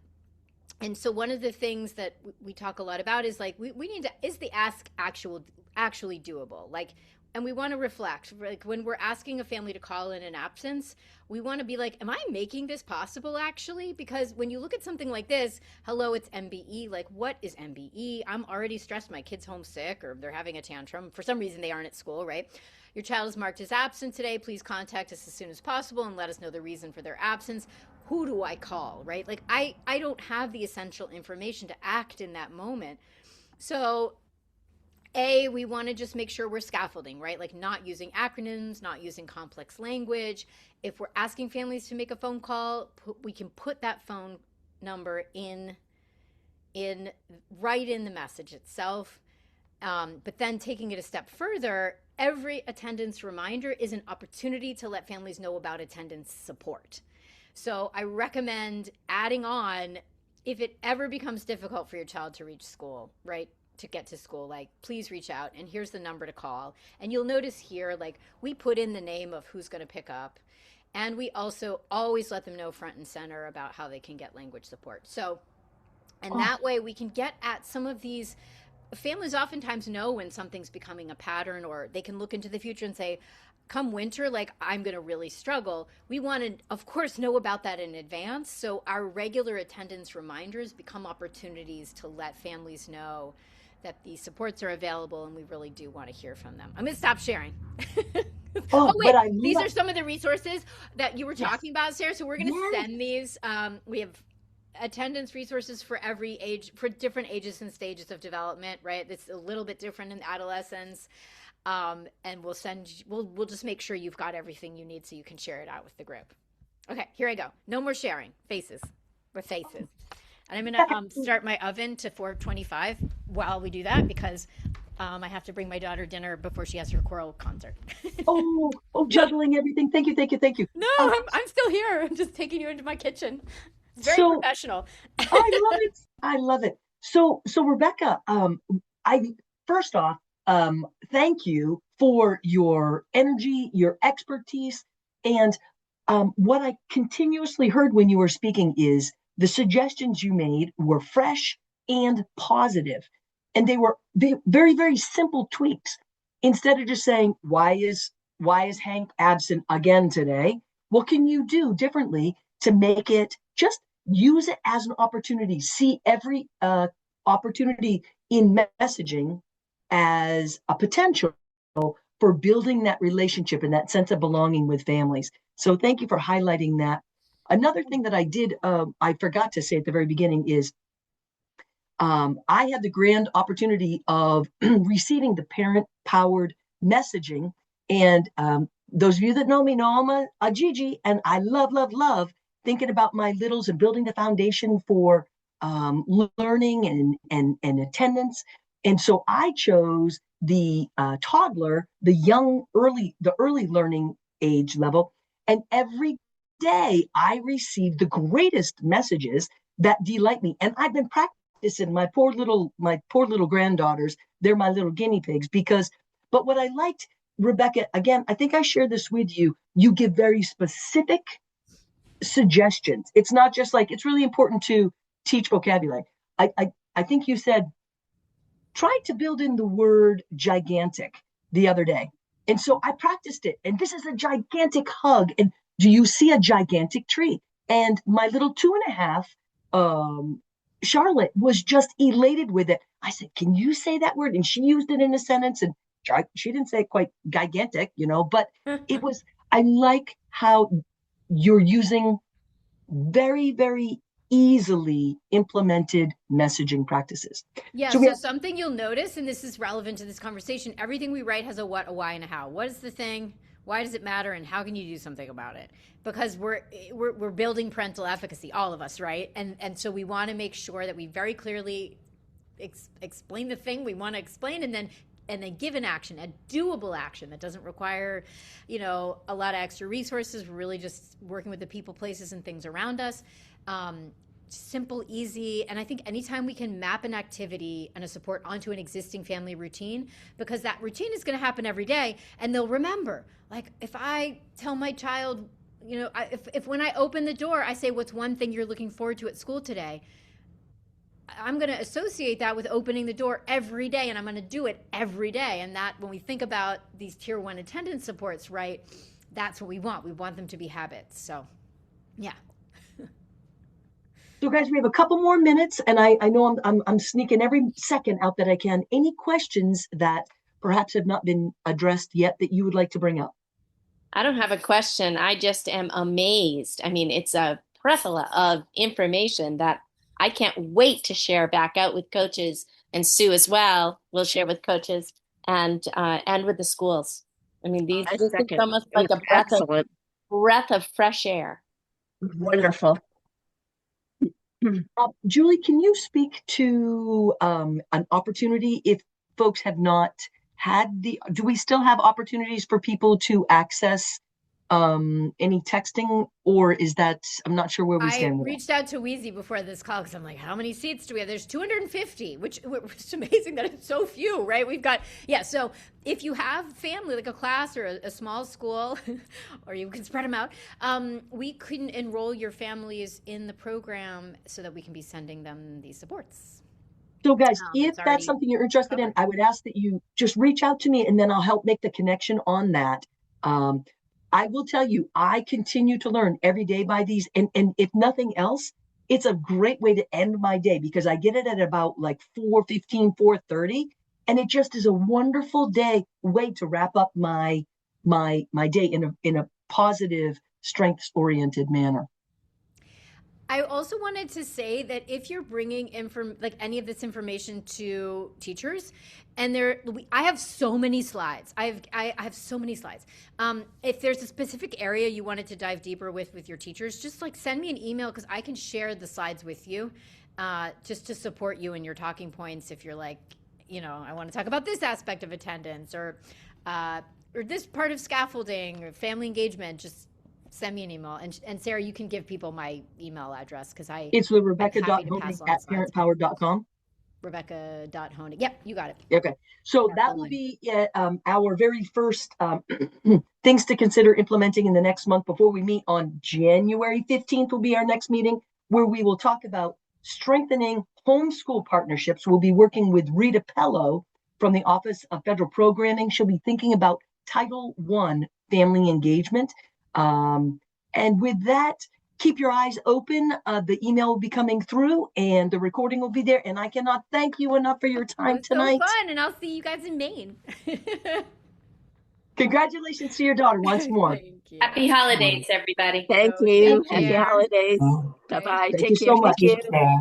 and so one of the things that we talk a lot about is like we need to is the ask actually doable, like, and we want to reflect like when we're asking a family to call in an absence, we want to be like, am I making this possible actually? Because when you look at something like this, hello, it's MBE, like what is MBE? I'm already stressed, my kid's homesick or they're having a tantrum for some reason, they aren't at school, right? Your child is marked as absent today. Please contact us as soon as possible and let us know the reason for their absence. Who do I call, right? Like I don't have the essential information to act in that moment. So we want to just make sure we're scaffolding, right? Like not using acronyms, not using complex language. If we're asking families to make a phone call, we can put that phone number in right in the message itself. But then taking it a step further, every attendance reminder is an opportunity to let families know about attendance support. So I recommend adding on if it ever becomes difficult for your child to reach school, right? To get to school, like please reach out and here's the number to call. And you'll notice here, like we put in the name of who's going to pick up. And we also always let them know front and center about how they can get language support. So, and Oh, that way we can get at some of these families oftentimes know when something's becoming a pattern or they can look into the future and say come winter like I'm going to really struggle. We want to of course know about that in advance, so our regular attendance reminders become opportunities to let families know that these supports are available and we really do want to hear from them. I'm going to stop sharing. Oh but wait, I these love, are some of the resources that you were yes, talking about, Sarah, so we're going to yes. send these. We have attendance resources for every age, for different ages and stages of development, right? It's a little bit different in adolescence. And we'll just make sure you've got everything you need so you can share it out with the group. Okay, here I go. No more sharing. Faces. With faces. And I'm gonna start my oven to 425 while we do that because I have to bring my daughter dinner before she has her choral concert. Oh, juggling everything. Thank you, thank you, thank you. No, Um, I'm still here. I'm just taking you into my kitchen. It's very so professional. I love it. I love it. So Rebecca, I first off, thank you for your energy, your expertise, and what I continuously heard when you were speaking is the suggestions you made were fresh and positive, and they very very simple tweaks. Instead of just saying why is Hank absent again today? What can you do differently to make it just use it as an opportunity. See every opportunity in messaging as a potential for building that relationship and that sense of belonging with families. So thank you for highlighting that. Another thing that I did, I forgot to say at the very beginning is I had the grand opportunity of receiving the parent-powered messaging. And those of you that know me know I'm a Gigi, and I love thinking about my littles and building the foundation for learning and attendance. And so I chose the toddler, the early learning age level. And every day I receive the greatest messages that delight me. And I've been practicing my poor little granddaughters. They're my little guinea pigs but what I liked, Rebecca, again, I think I shared this with you. You give very specific suggestions. It's not just like, it's really important to teach vocabulary. I think you said, try to build in the word gigantic the other day. And so I practiced it. And this is a gigantic hug. And do you see a gigantic tree? And my little 2.5, Charlotte, was just elated with it. I said, can you say that word? And she used it in a sentence. And she didn't say it quite gigantic, but it was, I like how you're using very, very easily implemented messaging practices. Yeah, so something you'll notice, and this is relevant to this conversation, everything we write has a what, a why, and a how. What is the thing? Why does it matter? And how can you do something about it? Because we're building parental efficacy, all of us, right? And so we want to make sure that we very clearly explain the thing we want to explain, and then give an action, a doable action that doesn't require, a lot of extra resources. We're really just working with the people, places, and things around us. Simple, easy. And I think anytime we can map an activity and a support onto an existing family routine, because that routine is going to happen every day, and they'll remember. Like if I tell my child, if when I open the door, I say, what's one thing you're looking forward to at school today? I'm going to associate that with opening the door every day, and I'm going to do it every day. And that, when we think about these tier 1 attendance supports, right, that's what we want. We want them to be habits. So, yeah. So guys, we have a couple more minutes, and I know I'm sneaking every second out that I can. Any questions that perhaps have not been addressed yet that you would like to bring up? I don't have a question. I just am amazed. I mean, it's a plethora of information that I can't wait to share back out with coaches, and Sue as well will share with coaches and with the schools. I mean, this is almost like a breath of fresh air. Wonderful. Julie, can you speak to an opportunity if folks have not had do we still have opportunities for people to access any texting, or is that, I'm not sure where we stand. I reached out to Wheezy before this call because I'm like, how many seats do we have? There's 250, which is amazing that it's so few, right? We've got, so if you have family, like a class or a small school, or you can spread them out, we can enroll your families in the program so that we can be sending them these supports. So guys, if that's something you're interested in, I would ask that you just reach out to me, and then I'll help make the connection on that. I will tell you, I continue to learn every day by these. And if nothing else, it's a great way to end my day, because I get it at about like 4:15, 4:30. And it just is a wonderful way to wrap up my day in a positive, strengths-oriented manner. I also wanted to say that if you're bringing any of this information to teachers, and I have so many slides. I have so many slides. If there's a specific area you wanted to dive deeper with your teachers, just like send me an email, because I can share the slides with you, just to support you in your talking points. If you're like, I want to talk about this aspect of attendance, or this part of scaffolding or family engagement, just send me an email. And Sarah, you can give people my email address, because it's rebecca.honig@parentpower.com. Rebecca.honig. Yep, you got it. Okay. So that will be our very first things to consider implementing in the next month before we meet on January 15th will be our next meeting, where we will talk about strengthening homeschool partnerships. We'll be working with Rita Pello from the Office of Federal Programming. She'll be thinking about Title I family engagement. And with that, keep your eyes open. The email will be coming through, and the recording will be there. And I cannot thank you enough for your time tonight. So fun, and I'll see you guys in Maine. Congratulations to your daughter once more. Thank you. Happy holidays, everybody. Thank Oh, you. take Happy care. holidays. Oh, Bye-bye. Thank Take you care. so much. Thank you. take care.